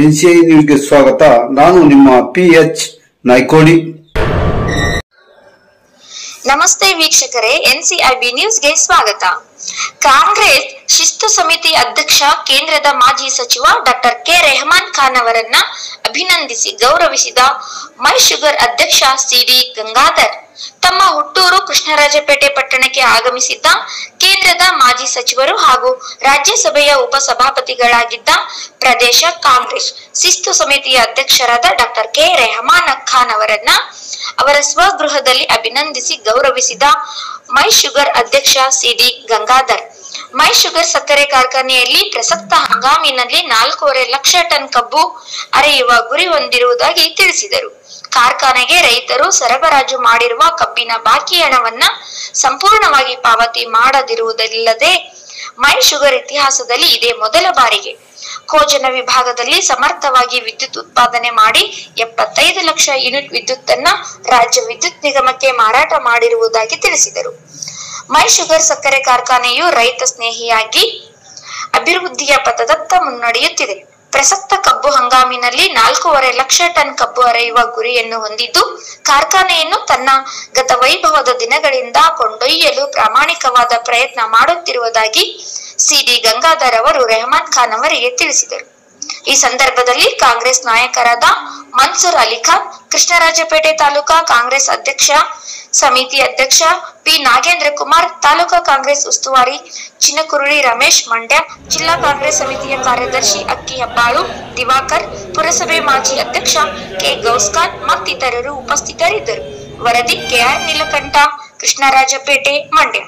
NCI ನ್ಯೂಸ್ಗೆ ಸ್ವಾಗತ. ನಾನು ನಿಮ್ಮ PH ನಾಯ್ಕೋಡಿ. ನಮಸ್ತೆ ವೀಕ್ಷಕರೇ, NCIB ನ್ಯೂಸ್ಗೆ ಸ್ವಾಗತ. ಕಾಂಗ್ರೆಸ್ ಶಿಸ್ತು ಸಮಿತಿ ಅಧ್ಯಕ್ಷ ಕೇಂದ್ರದ ಮಾಜಿ ಸಚಿವ ಡಾಕ್ಟರ್ ಕೆ ರೆಹಮಾನ್ ಖಾನ್ ಅವರನ್ನ ಅಭಿನಂದಿಸಿ ಗೌರವಿಸಿದ ಮೈ ಶುಗರ್ ಅಧ್ಯಕ್ಷ CD ಗಂಗಾಧರ್ ತಮ್ಮ ಹುಟ್ಟೂರು ಕೃಷ್ಣರಾಜಪೇಟೆ ಪಟ್ಟಣಕ್ಕೆ ಆಗಮಿಸಿದ್ದ ಕೇಂದ್ರದ ಮಾಜಿ ಸಚಿವರು ಹಾಗೂ ರಾಜ್ಯಸಭೆಯ ಉಪಸಭಾಪತಿಗಳಾಗಿದ್ದ ಪ್ರದೇಶ ಕಾಂಗ್ರೆಸ್ ಶಿಸ್ತು ಸಮಿತಿಯ ಅಧ್ಯಕ್ಷರಾದ ಡಾಕ್ಟರ್ ಕೆ ರೆಹಮಾನ್ ಖಾನ್ ಅವರನ್ನ ಅವರ ಸ್ವಗೃಹದಲ್ಲಿ ಅಭಿನಂದಿಸಿ ಗೌರವಿಸಿದ ಮೈ ಶುಗರ್ ಅಧ್ಯಕ್ಷ CD ಗಂಗಾಧರ್ ಮೈ ಶುಗರ್ ಸಕ್ಕರೆ ಕಾರ್ಖಾನೆಯಲ್ಲಿ ಪ್ರಸಕ್ತ ಹಂಗಾಮಿನಲ್ಲಿ 4.5 ಲಕ್ಷ ಟನ್ ಕಬ್ಬು ಅರೆಯುವ ಗುರಿ ಹೊಂದಿರುವುದಾಗಿ ತಿಳಿಸಿದರು. ಕಾರ್ಖಾನೆಗೆ ರೈತರು ಸರಬರಾಜು ಮಾಡಿರುವ ಕಬ್ಬಿನ ಬಾಕಿ ಹಣವನ್ನ ಸಂಪೂರ್ಣವಾಗಿ ಪಾವತಿ ಮಾಡದಿರುವುದಲ್ಲದೆ ಮೈ ಶುಗರ್ ಇತಿಹಾಸದಲ್ಲಿ ಇದೇ ಮೊದಲ ಬಾರಿಗೆ ಕೋಜನ ವಿಭಾಗದಲ್ಲಿ ಸಮರ್ಥವಾಗಿ ವಿದ್ಯುತ್ ಉತ್ಪಾದನೆ ಮಾಡಿ 75 ಲಕ್ಷ ಯೂನಿಟ್ ವಿದ್ಯುತ್ ಅನ್ನ ರಾಜ್ಯ ವಿದ್ಯುತ್ ನಿಗಮಕ್ಕೆ ಮಾರಾಟ ಮಾಡಿರುವುದಾಗಿ ತಿಳಿಸಿದರು. ಮೈ ಶುಗರ್ ಸಕ್ಕರೆ ಕಾರ್ಖಾನೆಯು ರೈತ ಸ್ನೇಹಿಯಾಗಿ ಅಭಿವೃದ್ಧಿಯ ಪಥದತ್ತ ಮುನ್ನಡೆಯುತ್ತಿದೆ. ಪ್ರಸಕ್ತ ಕಬ್ಬು ಹಂಗಾಮಿನಲ್ಲಿ 4.5 ಲಕ್ಷ ಟನ್ ಕಬ್ಬು ಅರೆಯುವ ಗುರಿಯನ್ನು ಹೊಂದಿದ್ದು, ಕಾರ್ಖಾನೆಯನ್ನು ತನ್ನ ಗತ ವೈಭವದ ದಿನಗಳಿಂದ ಕೊಂಡೊಯ್ಯಲು ಪ್ರಾಮಾಣಿಕವಾದ ಪ್ರಯತ್ನ ಮಾಡುತ್ತಿರುವುದಾಗಿ CD ಗಂಗಾಧರ್ ಅವರು ರೆಹಮಾನ್ ಖಾನ್ ಅವರಿಗೆ ತಿಳಿಸಿದರು. ಈ ಸಂದರ್ಭದಲ್ಲಿ ಕಾಂಗ್ರೆಸ್ ನಾಯಕರಾದ ಮನ್ಸೂರ್ ಅಲಿ ಖಾನ್, ಕೃಷ್ಣರಾಜಪೇಟೆ ತಾಲೂಕಾ ಕಾಂಗ್ರೆಸ್ ಅಧ್ಯಕ್ಷ ಸಮಿತಿ ಅಧ್ಯಕ್ಷ P ನಾಗೇಂದ್ರ ಕುಮಾರ್, ತಾಲೂಕಾ ಕಾಂಗ್ರೆಸ್ ಉಸ್ತುವಾರಿ ಚಿನಕುರುಳಿ ರಮೇಶ್ ಮಂಡ್ಯ, ಜಿಲ್ಲಾ ಕಾಂಗ್ರೆಸ್ ಸಮಿತಿಯ ಕಾರ್ಯದರ್ಶಿ ಅಕ್ಕಿ ಹೆಬ್ಬಾಳು ದಿವಾಕರ್, ಪುರಸಭೆ ಮಾಜಿ ಅಧ್ಯಕ್ಷ K ಗೌಸ್ಖಾನ್ ಮತ್ತಿತರರು ಉಪಸ್ಥಿತರಿದ್ದರು. ವರದಿ KR ನೀಲಕಂಠ, ಕೃಷ್ಣರಾಜಪೇಟೆ, ಮಂಡ್ಯ.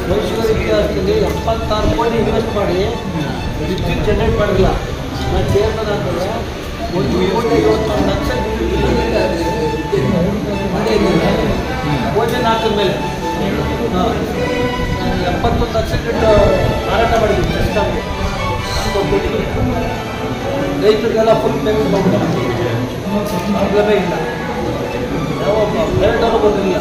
ಮೈಸೂರು ಇತಿಹಾಸದಲ್ಲಿ 76 ಕೋಟಿ ಇನ್ವೆಸ್ಟ್ ಮಾಡಿ ವಿದ್ಯುತ್ ಜನರೇಟ್ ಮಾಡಿಲ್ಲ. ನಾನು ಚೇರ್ಮನ್ ಆದಾಗ 1,50,00,000 ಲಕ್ಷ ಯೋಜನೆ ಹಾಕಿದ ಮೇಲೆ 71 ಲಕ್ಷ ಯೂನಿಟ್ ಮಾರಾಟ ಮಾಡಿದ್ವಿ. ಸಿಸ್ಟಮ್ ರೈತರಿಗೆಲ್ಲ ಫುಲ್ ಪೇಮೆಂಟ್ ಪ್ರಾಬ್ಲಮೇ ಇಲ್ಲ. ಯಾವ ಬೇರೆ ಬಂದಿಲ್ಲ.